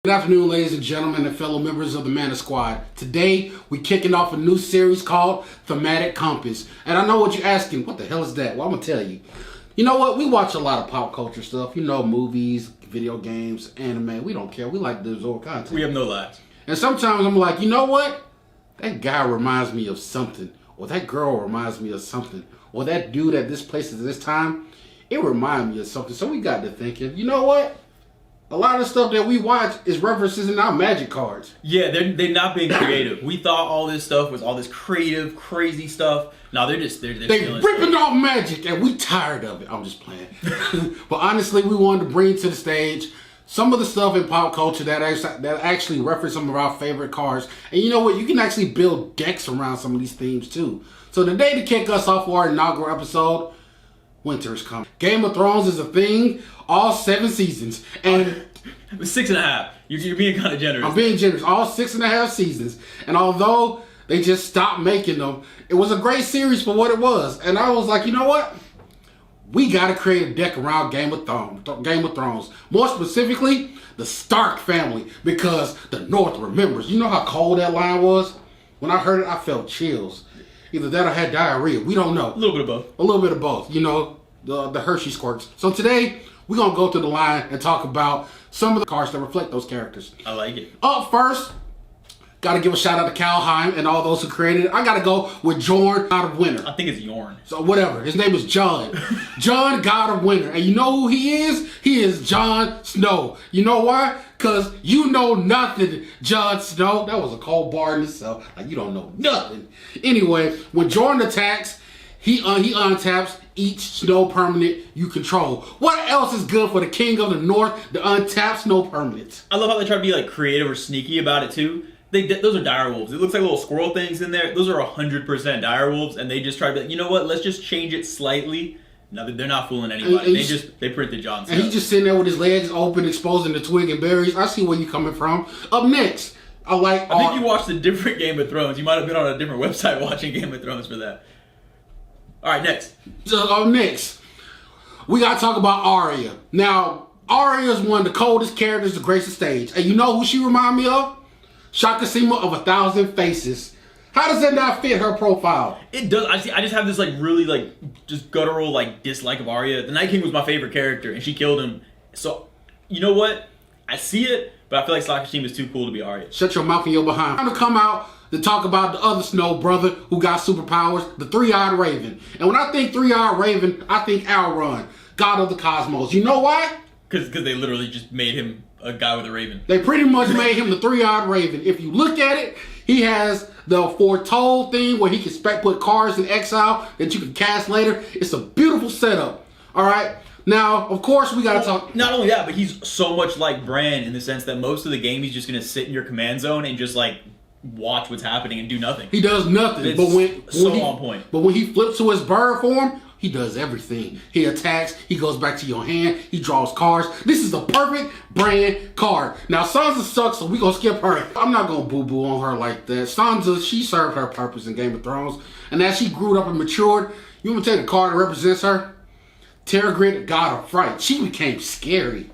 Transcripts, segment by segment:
Good afternoon, ladies and gentlemen and fellow members of the Mana Squad. Today, we're kicking off a new series called Theme-atic Compass. And I know what you're asking, what the hell is that? Well, I'm going to tell you. You know what? We watch a lot of pop culture stuff. You know, movies, video games, anime. We don't care. We like to absorb content. We have no lives. And sometimes I'm like, you know what? That guy reminds me of something. Or that girl reminds me of something. Or that dude at this place at this time, it reminds me of something. So we got to thinking, you know what? A lot of stuff that we watch is references in our Magic cards. Yeah, they're not being creative. We thought all this stuff was all this creative, crazy stuff. No, they're ripping off Magic, and we tired of it. I'm just playing. But honestly, we wanted to bring to the stage some of the stuff in pop culture that actually reference some of our favorite cards. And you know what? You can actually build decks around some of these themes too. So today, to kick us off for our inaugural episode, winter's coming. Game of Thrones is a thing, all 7 seasons. And 6.5. You're being kind of generous. I'm being generous. All 6.5 seasons. And although they just stopped making them, it was a great series for what it was. And I was like, you know what? We got to create a deck around Game of Thrones. More specifically, the Stark family. Because the North remembers. You know how cold that line was? When I heard it, I felt chills. Either that or had diarrhea. We don't know. A little bit of both. A little bit of both. You know, the Hershey squirts. So today, we're going to go through the line and talk about some of the cards that reflect those characters. I like it. Up first, got to give a shout out to Kaldheim and all those who created it. I got to go with Jorn, God of Winter. I think it's Yorn. So whatever. His name is Jon. Jon, God of Winter. And you know who he is? He is Jon Snow. You know why? Because you know nothing, Jon Snow. That was a cold bar in itself. Like, you don't know nothing. Anyway, when Jorn attacks, he untaps each snow permanent you control. What else is good for the King of the North? The untapped snow permanents. I love how they try to be like creative or sneaky about it too. Those are direwolves. It looks like little squirrel things in there. Those are 100% direwolves, and they just try to be like, you know what? Let's just change it slightly. No, they're not fooling anybody. They printed Jon Snow. And he's just sitting there with his legs open, exposing the twig and berries. I see where you're coming from. Up next, I think you watched a different Game of Thrones. You might have been on a different website watching Game of Thrones for that. All right, next. So next, we gotta talk about Arya. Now, Arya is one of the coldest characters to grace the stage, and you know who she remind me of? Shakasima of 1,000 Faces. How does that not fit her profile? It does. I just have this like really like just guttural like dislike of Arya. The Night King was my favorite character, and she killed him. So, you know what? I see it, but I feel like Shakasima is too cool to be Arya. Shut your mouth and your behind. I'm gonna come out to talk about the other Snow brother who got superpowers, the Three-Eyed Raven. And when I think Three-Eyed Raven, I think Elrond, God of the Cosmos. You know why? Because they literally just made him a guy with a raven. They pretty much made him the Three-Eyed Raven. If you look at it, he has the foretold thing where he can put cards in exile that you can cast later. It's a beautiful setup. All right. Now, of course, we got to talk. Not only that, but he's so much like Bran in the sense that most of the game he's just going to sit in your command zone and just like watch what's happening and do nothing. He does nothing. It's on point. But when he flips to his bird form, he does everything. He attacks, he goes back to your hand, he draws cards. This is the perfect Bran card. Now, Sansa sucks, so we're going to skip her. I'm not going to boo-boo on her like that. Sansa, she served her purpose in Game of Thrones. And as she grew up and matured, you want to take a card that represents her? Terragrid, God of Fright. She became scary.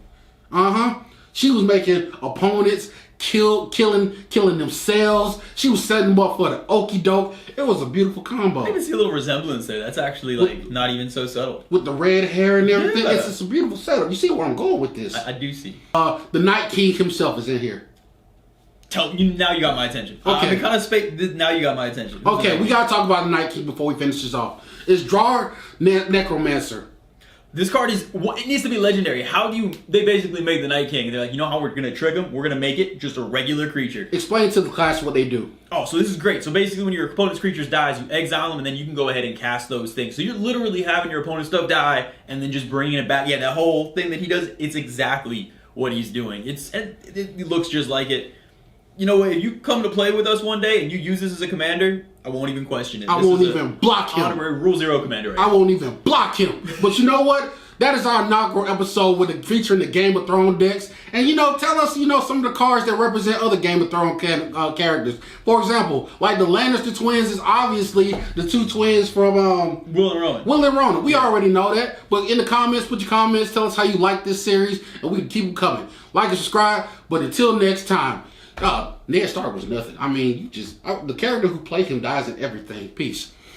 She was making opponents killing themselves. She was setting them up for the okie doke. It was a beautiful combo. I even see a little resemblance there. That's actually like not even so subtle. With the red hair and everything. Yeah. It's a beautiful setup. You see where I'm going with this. I do see. The Night King himself is in here. Now you got my attention. Okay. Now you got my attention. Okay, we got to talk about the Night King before we finish this off. It's Drar Necromancer. This card it needs to be legendary. They basically make the Night King. They're like, you know how we're going to trick him? We're going to make it just a regular creature. Explain to the class what they do. Oh, so this is great. So basically when your opponent's creatures dies, you exile them and then you can go ahead and cast those things. So you're literally having your opponent's stuff die and then just bringing it back. Yeah, that whole thing that he does, it's exactly what he's doing. It looks just like it. You know, if you come to play with us one day and you use this as a commander, I won't even question it. I won't even block him. Honorary Rule 0 commander. I won't even block him. But you know what? That is our inaugural episode featuring the Game of Thrones decks. And tell us, some of the cards that represent other Game of Thrones characters. For example, like the Lannister twins is obviously the two twins from Will and Rowan. Will and Rowan. We already know that. But in the comments, put your comments. Tell us how you like this series, and we can keep them coming. Like and subscribe. But until next time, Ned Stark was nothing. I mean, the character who played him dies in everything. Peace.